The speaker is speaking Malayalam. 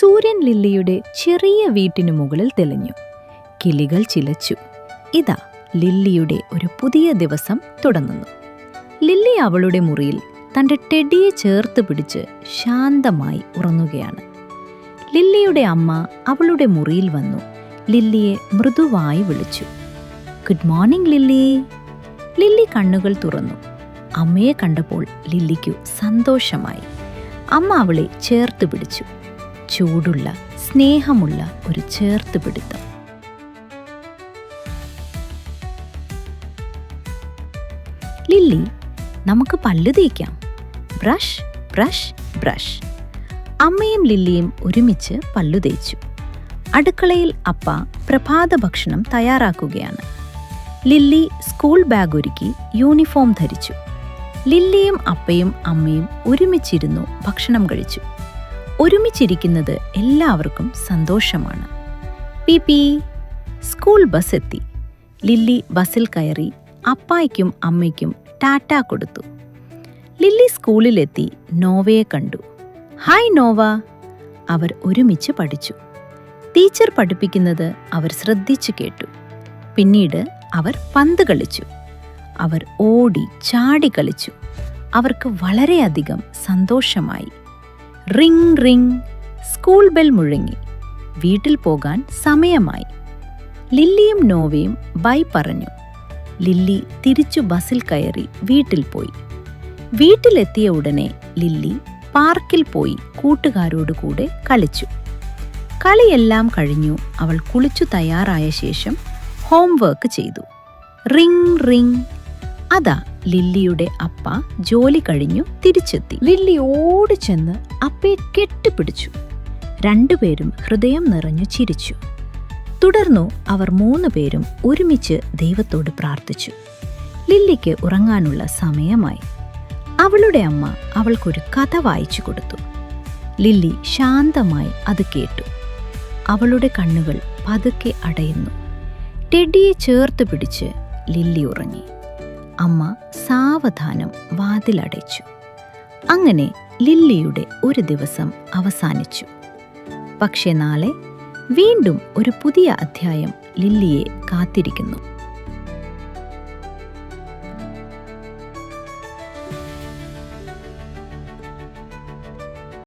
സൂര്യൻ ലില്ലിയുടെ ചെറിയ വീട്ടിനു മുകളിൽ തെളിഞ്ഞു. കിളികൾ ചിലച്ചു. ഇതാ ലില്ലിയുടെ ഒരു പുതിയ ദിവസം തുടങ്ങുന്നു. ലില്ലി അവളുടെ മുറിയിൽ തൻ്റെ ടെഡിയെ ചേർത്ത് പിടിച്ച് ശാന്തമായി ഉറങ്ങുകയാണ്. ലില്ലിയുടെ അമ്മ അവളുടെ മുറിയിൽ വന്നു ലില്ലിയെ മൃദുവായി വിളിച്ചു. Good morning lily. ലില്ലി കണ്ണുകൾ തുറന്നു. അമ്മയെ കണ്ടപ്പോൾ ലില്ലിക്കു സന്തോഷമായി. അമ്മ അവളെ ചേർത്ത് പിടിച്ചു. ചൂടുള്ള സ്നേഹമുള്ള ഒരു ചേർത്ത് പിടുത്തം. ലില്ലി, നമുക്ക് പല്ല് തേക്കാം. Brush brush brush. അമ്മയും ലില്ലിയും ഒരുമിച്ച് പല്ലു തേച്ചു. അടുക്കളയിൽ അപ്പ പ്രഭാത ഭക്ഷണം തയ്യാറാക്കുകയാണ്. ലില്ലി സ്കൂൾ ബാഗ് ഒരുക്കി യൂണിഫോം ധരിച്ചു. ലില്ലിയും അപ്പയും അമ്മയും ഒരുമിച്ചിരുന്നു ഭക്ഷണം കഴിച്ചു. ഒരുമിച്ചിരിക്കുന്നത് എല്ലാവർക്കും സന്തോഷമാണ്. പീ സ്കൂൾ ബസ് എത്തി. ലില്ലി ബസ്സിൽ കയറി അപ്പായ്ക്കും അമ്മയ്ക്കും ടാറ്റ കൊടുത്തു. ലില്ലി സ്കൂളിലെത്തി നോവയെ കണ്ടു. Hi Nova. അവർ ഒരുമിച്ച് പഠിച്ചു. ടീച്ചർ പഠിപ്പിക്കുന്നത് അവർ ശ്രദ്ധിച്ചു കേട്ടു. പിന്നീട് അവർ പന്ത് കളിച്ചു. അവർ ഓടി ചാടി കളിച്ചു. അവർക്ക് വളരെയധികം സന്തോഷമായി. Ring ring. സ്കൂൾ ബെൽ മുഴങ്ങി. വീട്ടിൽ പോകാൻ സമയമായി. ലില്ലിയും നോവയും ബൈ പറഞ്ഞു. ലില്ലി തിരിച്ചു ബസ്സിൽ കയറി വീട്ടിൽ പോയി. വീട്ടിലെത്തിയ ഉടനെ ലില്ലി പാർക്കിൽ പോയി കൂട്ടുകാരോട് കൂടെ കളിച്ചു. കളിയെല്ലാം കഴിഞ്ഞു അവൾ കുളിച്ചു തയ്യാറായ ശേഷം ഹോംവർക്ക് ചെയ്തു. Ring ring. അതാ ലില്ലിയുടെ അപ്പ ജോലി കഴിഞ്ഞു തിരിച്ചെത്തി. ലില്ലി ഓടിച്ചെന്ന് അപ്പയെ കെട്ടിപ്പിടിച്ചു. രണ്ടുപേരും ഹൃദയം നിറഞ്ഞു ചിരിച്ചു. തുടർന്നു അവർ 3 പേരും ഒരുമിച്ച് ദൈവത്തോട് പ്രാർത്ഥിച്ചു. ലില്ലിക്ക് ഉറങ്ങാനുള്ള സമയമായി. അവളുടെ അമ്മ അവൾക്കൊരു കഥ വായിച്ചു കൊടുത്തു. ലില്ലി ശാന്തമായി അത് കേട്ടു. അവളുടെ കണ്ണുകൾ പതുക്കെ അടയുന്നു. ടെഡിയെ ചേർത്ത് പിടിച്ച് ലില്ലി ഉറങ്ങി. അമ്മ സാവധാനം വാതിലടച്ചു. അങ്ങനെ ലില്ലിയുടെ ഒരു ദിവസം അവസാനിച്ചു. പക്ഷെ നാളെ വീണ്ടും ഒരു പുതിയ അധ്യായം ലില്ലിയെ കാത്തിരിക്കുന്നു.